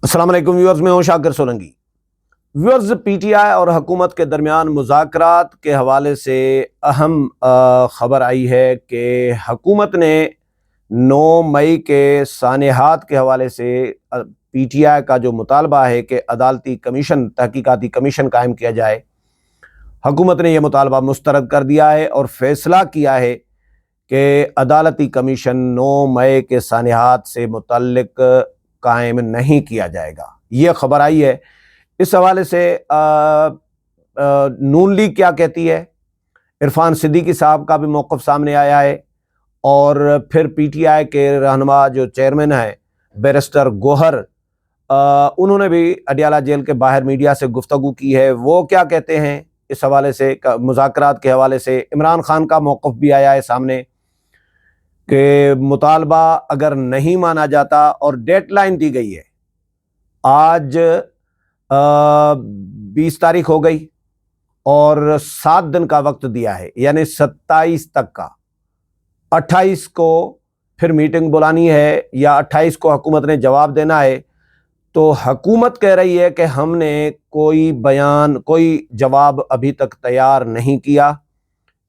السلام علیکم ویورز، میں ہوں Shakir Solangi. Viewers, P T I اور حکومت کے درمیان مذاکرات کے حوالے سے اہم خبر آئی ہے کہ حکومت نے 9 مئی کے سانحات کے حوالے سے پی ٹی آئی کا جو مطالبہ ہے کہ عدالتی کمیشن، تحقیقاتی کمیشن قائم کیا جائے، حکومت نے یہ مطالبہ مسترد کر دیا ہے اور فیصلہ کیا ہے کہ عدالتی کمیشن 9 مئی کے سانحات سے متعلق قائم نہیں کیا جائے گا۔ یہ خبر آئی ہے۔ اس حوالے سے نون لیگ کیا کہتی ہے، عرفان صدیقی صاحب کا بھی موقف سامنے آیا ہے، اور پھر پی ٹی آئی کے رہنما جو چیئرمین ہے بیرسٹر گوہر، انہوں نے بھی اڈیالہ جیل کے باہر میڈیا سے گفتگو کی ہے۔ وہ کیا کہتے ہیں اس حوالے سے، مذاکرات کے حوالے سے عمران خان کا موقف بھی آیا ہے سامنے کہ مطالبہ اگر نہیں مانا جاتا، اور ڈیڈ لائن دی گئی ہے، آج 20 تاریخ ہو گئی اور 7 دن کا وقت دیا ہے، یعنی 27 تک کا، 28 کو پھر میٹنگ بلانی ہے یا 28 کو حکومت نے جواب دینا ہے۔ تو حکومت کہہ رہی ہے کہ ہم نے کوئی بیان، کوئی جواب ابھی تک تیار نہیں کیا۔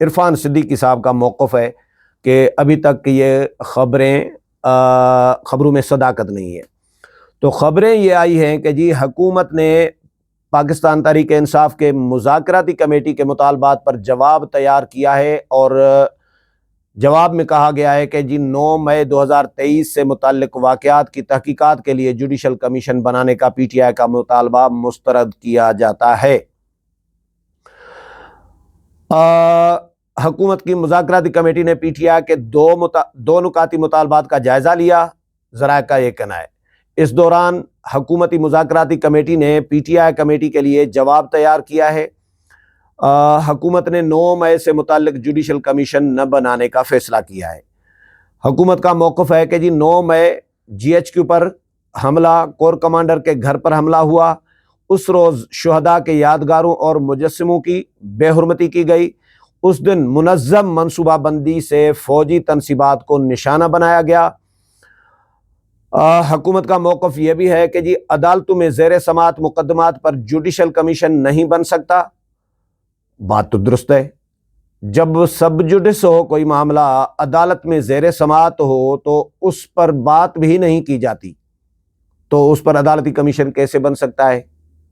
عرفان صدیقی صاحب کا موقف ہے کہ ابھی تک یہ خبروں میں صداقت نہیں ہے۔ تو خبریں یہ آئی ہیں کہ جی حکومت نے پاکستان تحریک انصاف کے مذاکراتی کمیٹی کے مطالبات پر جواب تیار کیا ہے، اور جواب میں کہا گیا ہے کہ جی 9 مئی 2023 سے متعلق واقعات کی تحقیقات کے لیے جوڈیشل کمیشن بنانے کا پی ٹی آئی کا مطالبہ مسترد کیا جاتا ہے۔ حکومت کی مذاکراتی کمیٹی نے پی ٹی آئی کے دو نکاتی مطالبات کا جائزہ لیا، ذرائع کا یہ کہنا ہے۔ اس دوران حکومتی مذاکراتی کمیٹی نے پی ٹی آئی کمیٹی کے لیے جواب تیار کیا ہے۔ حکومت نے 9 مئی سے متعلق جوڈیشل کمیشن نہ بنانے کا فیصلہ کیا ہے۔ حکومت کا موقف ہے کہ جی 9 مئی جی ایچ کیو پر حملہ، کور کمانڈر کے گھر پر حملہ ہوا، اس روز شہداء کے یادگاروں اور مجسموں کی بے حرمتی کی گئی۔ اس دن منظم منصوبہ بندی سے فوجی تنصیبات کو نشانہ بنایا گیا۔ حکومت کا موقف یہ بھی ہے کہ جی عدالتوں میں زیر سماعت مقدمات پر جوڈیشل کمیشن نہیں بن سکتا۔ بات تو درست ہے، جب سب جوڈس ہو کوئی معاملہ، عدالت میں زیر سماعت ہو، تو اس پر بات بھی نہیں کی جاتی، تو اس پر عدالتی کمیشن کیسے بن سکتا ہے؟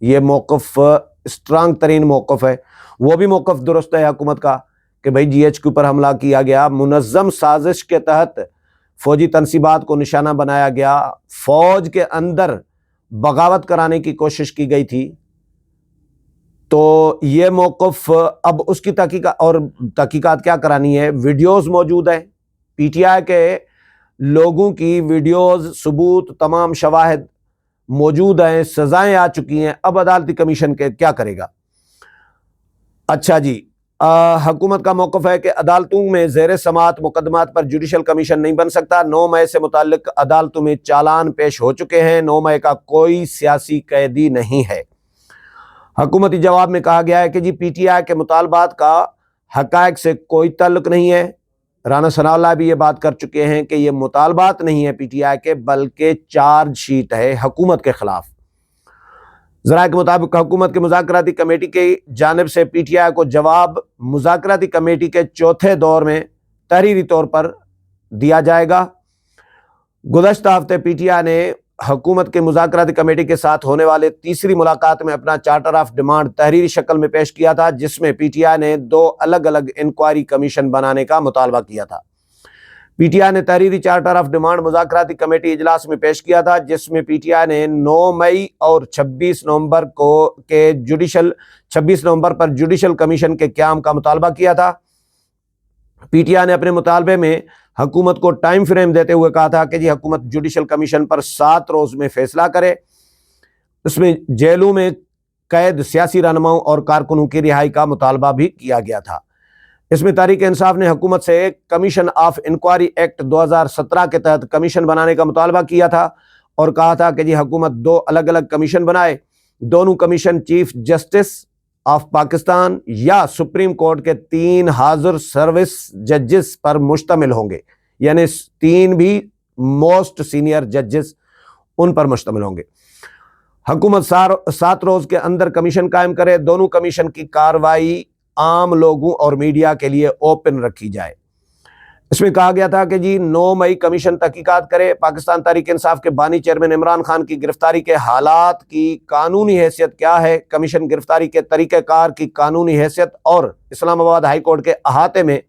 یہ موقف اسٹرانگ ترین موقف ہے۔ وہ بھی موقف درست ہے حکومت کا کہ بھائی جی ایچ کیو پر حملہ کیا گیا، منظم سازش کے تحت فوجی تنصیبات کو نشانہ بنایا گیا، فوج کے اندر بغاوت کرانے کی کوشش کی گئی تھی۔ تو یہ موقف، اب اس کی تحقیقات کیا کرانی ہے؟ ویڈیوز موجود ہیں، پی ٹی آئی کے لوگوں کی ویڈیوز، ثبوت، تمام شواہد موجود ہیں، سزائیں آ چکی ہیں۔ اب عدالتی کمیشن کے کیا کرے گا؟ اچھا جی، حکومت کا موقف ہے کہ عدالتوں میں زیر سماعت مقدمات پر جوڈیشل کمیشن نہیں بن سکتا۔ 9 مئی سے متعلق عدالتوں میں چالان پیش ہو چکے ہیں۔ 9 مئی کا کوئی سیاسی قیدی نہیں ہے۔ حکومتی جواب میں کہا گیا ہے کہ جی پی ٹی آئی کے مطالبات کا حقائق سے کوئی تعلق نہیں ہے۔ رانا ثناء اللہ بھی یہ بات کر چکے ہیں کہ یہ مطالبات نہیں ہے پی ٹی آئی کے، بلکہ چارج شیٹ ہے حکومت کے خلاف۔ ذرائع کے مطابق حکومت کے مذاکراتی کمیٹی کی جانب سے پی ٹی آئی کو جواب مذاکراتی کمیٹی کے چوتھے دور میں تحریری طور پر دیا جائے گا۔ گزشتہ ہفتے پی ٹی آئی نے حکومت کے مذاکراتی کمیٹی کے ساتھ ہونے والے تیسری ملاقات میں اپنا چارٹر آف ڈیمانڈ تحریری شکل میں پیش کیا تھا، جس میں پی ٹی آئی نے 2 الگ الگ انکوائری کمیشن بنانے کا مطالبہ کیا تھا۔ پی ٹی آئی نے تحریری چارٹر آف ڈیمانڈ مذاکراتی کمیٹی اجلاس میں پیش کیا تھا، جس میں پی ٹی آئی نے 9 مئی اور 26 نومبر پر جوڈیشل کمیشن کے قیام کا مطالبہ کیا تھا۔ پی ٹی آئی نے اپنے مطالبے میں حکومت کو ٹائم فریم دیتے ہوئے کہا تھا کہ جی حکومت جوڈیشل کمیشن پر 7 روز میں فیصلہ کرے۔ اس میں جیلوں میں قید سیاسی رہنماؤں اور کارکنوں کی رہائی کا مطالبہ بھی کیا گیا تھا۔ اس میں تحریک انصاف نے حکومت سے کمیشن آف انکوائری ایکٹ 2017 کے تحت کمیشن بنانے کا مطالبہ کیا تھا، اور کہا تھا کہ جی حکومت 2 الگ الگ کمیشن بنائے۔ دونوں commission chief justice of Pakistan یا سپریم کورٹ کے 3 حاضر سروس ججز پر مشتمل ہوں گے، یعنی 3 بھی موسٹ سینئر ججز ان پر مشتمل ہوں گے۔ حکومت 7 روز کے اندر کمیشن قائم کرے۔ دونوں کمیشن کی کارروائی عام لوگوں اور میڈیا کے لیے اوپن رکھی جائے۔ اس میں کہا گیا تھا کہ جی 9 مئی کمیشن تحقیقات کرے۔ پاکستان تحریک انصاف کے بانی چیئرمین عمران خان کی گرفتاری کے حالات کی قانونی حیثیت کیا ہے، کمیشن گرفتاری کے طریقہ کار کی قانونی حیثیت اور اسلام آباد ہائی کورٹ کے احاطے میں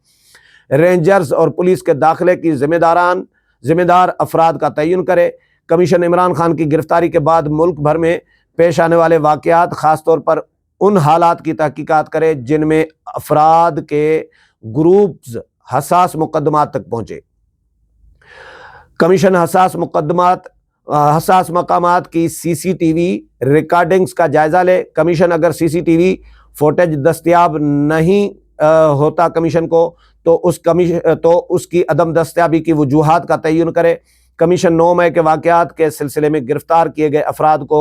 رینجرز اور پولیس کے داخلے کی ذمہ دار افراد کا تعین کرے۔ کمیشن عمران خان کی گرفتاری کے بعد ملک بھر میں پیش آنے والے واقعات، خاص طور پر ان حالات کی تحقیقات کرے جن میں افراد کے گروپز حساس مقدمات تک پہنچے۔ کمیشن حساس مقامات کی CCTV ریکارڈنگز کا جائزہ لے۔ کمیشن اگر CCTV فوٹیج دستیاب نہیں ہوتا کمیشن کو تو اس کی عدم دستیابی کی وجوہات کا تعین کرے۔ کمیشن 9 مئی کے واقعات کے سلسلے میں گرفتار کیے گئے افراد کو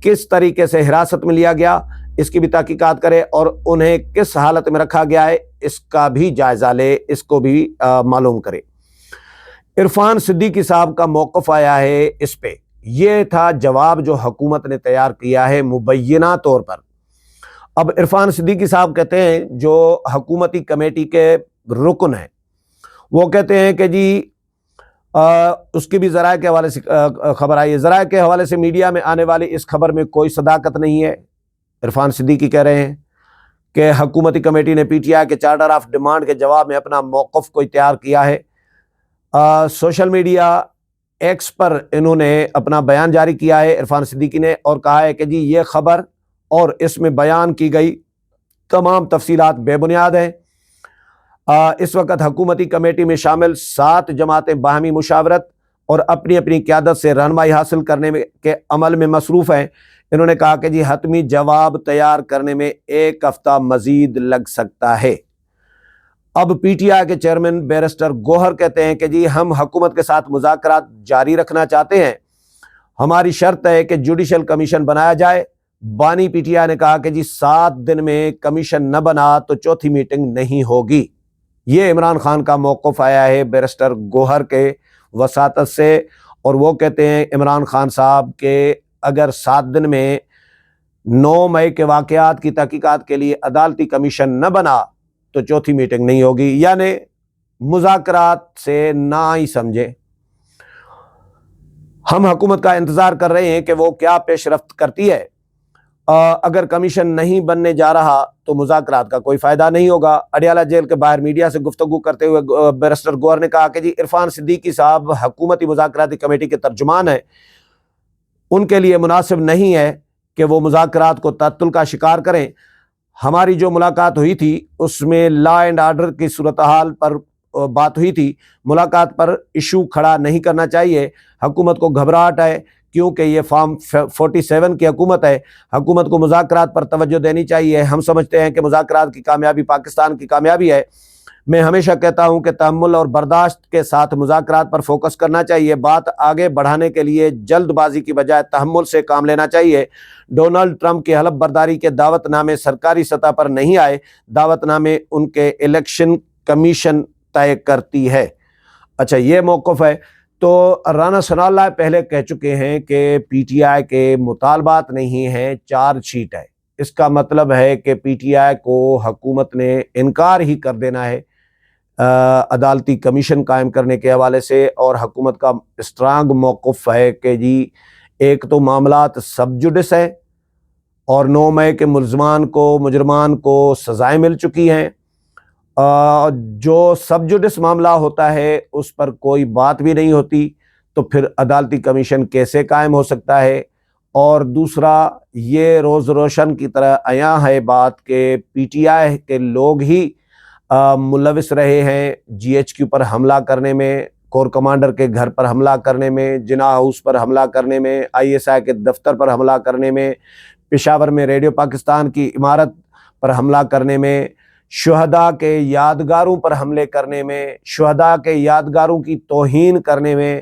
کس طریقے سے حراست میں لیا گیا، اس کی بھی تحقیقات کرے اور انہیں کس حالت میں رکھا گیا ہے، اس کا بھی جائزہ لے، اس کو بھی معلوم کرے۔ عرفان صدیقی صاحب کا موقف آیا ہے اس پہ، یہ تھا جواب جو حکومت نے تیار کیا ہے مبینہ طور پر۔ اب عرفان صدیقی صاحب کہتے ہیں، جو حکومتی کمیٹی کے رکن ہیں، وہ کہتے ہیں کہ جی اس کی بھی ذرائع کے حوالے سے خبر آئی ہے، ذرائع کے حوالے سے میڈیا میں آنے والی اس خبر میں کوئی صداقت نہیں ہے۔ عرفان صدیقی کہہ رہے ہیں کہ حکومتی کمیٹی نے PTI کے چارٹر آف ڈیمانڈ کے جواب میں اپنا موقف کوئی تیار کیا ہے۔ سوشل میڈیا ایکس پر انہوں نے اپنا بیان جاری کیا ہے عرفان صدیقی نے، اور کہا ہے کہ جی یہ خبر اور اس میں بیان کی گئی تمام تفصیلات بے بنیاد ہیں۔ اس وقت حکومتی کمیٹی میں شامل 7 جماعتیں باہمی مشاورت اور اپنی اپنی قیادت سے رہنمائی حاصل کرنے کے عمل میں مصروف ہیں۔ انہوں نے کہا کہ جی حتمی جواب تیار کرنے میں 1 ہفتہ مزید لگ سکتا ہے۔ اب PTI کے چیئرمین بیرسٹر گوہر کہتے ہیں کہ جی ہم حکومت کے ساتھ مذاکرات جاری رکھنا چاہتے ہیں، ہماری شرط ہے کہ جوڈیشل کمیشن بنایا جائے۔ بانی PTI نے کہا کہ جی 7 دن میں کمیشن نہ بنا تو چوتھی میٹنگ نہیں ہوگی۔ یہ عمران خان کا موقف آیا ہے بیرسٹر گوہر کے وساطت سے، اور وہ کہتے ہیں عمران خان صاحب کہ اگر 7 دن میں 9 مئی کے واقعات کی تحقیقات کے لیے عدالتی کمیشن نہ بنا تو چوتھی میٹنگ نہیں ہوگی، یعنی مذاکرات سے نہ ہی سمجھے۔ ہم حکومت کا انتظار کر رہے ہیں کہ وہ کیا پیش رفت کرتی ہے۔ اگر کمیشن نہیں بننے جا رہا تو مذاکرات کا کوئی فائدہ نہیں ہوگا۔ اڈیالہ جیل کے باہر میڈیا سے گفتگو کرتے ہوئے بیرسٹر گوہر نے کہا کہ جی عرفان صدیقی صاحب حکومتی مذاکراتی کمیٹی کے ترجمان ہیں، ان کے لیے مناسب نہیں ہے کہ وہ مذاکرات کو تعطل کا شکار کریں۔ ہماری جو ملاقات ہوئی تھی اس میں لا اینڈ آرڈر کی صورتحال پر بات ہوئی تھی، ملاقات پر ایشو کھڑا نہیں کرنا چاہیے۔ حکومت کو گھبراہٹ ہے کیونکہ یہ فارم 47 کی حکومت ہے، حکومت کو مذاکرات پر توجہ دینی چاہیے۔ ہم سمجھتے ہیں کہ مذاکرات کی کامیابی پاکستان کی کامیابی ہے۔ میں ہمیشہ کہتا ہوں کہ تحمل اور برداشت کے ساتھ مذاکرات پر فوکس کرنا چاہیے، بات آگے بڑھانے کے لیے جلد بازی کی بجائے تحمل سے کام لینا چاہیے۔ ڈونلڈ ٹرمپ کے حلف برداری کے دعوت نامے سرکاری سطح پر نہیں آئے، دعوت نامے ان کے الیکشن کمیشن طے کرتی ہے۔ اچھا، یہ موقف ہے۔ تو رانا ثناء اللہ پہلے کہہ چکے ہیں کہ PTI کے مطالبات نہیں ہیں، چارج شیٹ ہے۔ اس کا مطلب ہے کہ PTI کو حکومت نے انکار ہی کر دینا ہے عدالتی کمیشن قائم کرنے کے حوالے سے، اور حکومت کا اسٹرانگ موقف ہے کہ جی ایک تو معاملات سب جوڈس ہے اور 9 مئی کے مجرمان کو سزائیں مل چکی ہیں۔ جو سب جوڈس معاملہ ہوتا ہے اس پر کوئی بات بھی نہیں ہوتی، تو پھر عدالتی کمیشن کیسے قائم ہو سکتا ہے؟ اور دوسرا یہ روز روشن کی طرح عیاں ہے بات کہ PTI کے لوگ ہی ملوث رہے ہیں GHQ پر حملہ کرنے میں، کور کمانڈر کے گھر پر حملہ کرنے میں، جناح ہاؤس پر حملہ کرنے میں، ISI کے دفتر پر حملہ کرنے میں، پشاور میں ریڈیو پاکستان کی عمارت پر حملہ کرنے میں، شہداء کے یادگاروں پر حملے کرنے میں، شہداء کے یادگاروں کی توہین کرنے میں،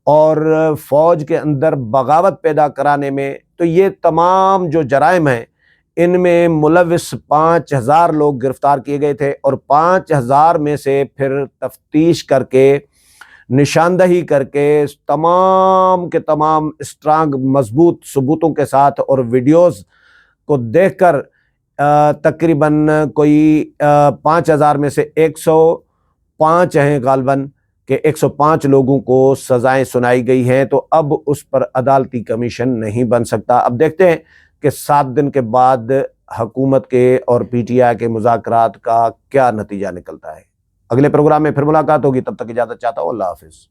اور فوج کے اندر بغاوت پیدا کرانے میں۔ تو یہ تمام جو جرائم ہیں ان میں ملوث 5000 لوگ گرفتار کیے گئے تھے، اور 5000 میں سے پھر تفتیش کر کے نشاندہی کر کے تمام کے تمام اسٹرانگ مضبوط ثبوتوں کے ساتھ اور ویڈیوز کو دیکھ کر تقریباً کوئی 5000 میں سے 105 ہیں غالباً کہ 105 لوگوں کو سزائیں سنائی گئی ہیں، تو اب اس پر عدالتی کمیشن نہیں بن سکتا۔ اب دیکھتے ہیں کہ 7 دن کے بعد حکومت کے اور پی ٹی آئی کے مذاکرات کا کیا نتیجہ نکلتا ہے۔ اگلے پروگرام میں پھر ملاقات ہوگی، تب تک اجازت چاہتا ہوں، اللہ حافظ۔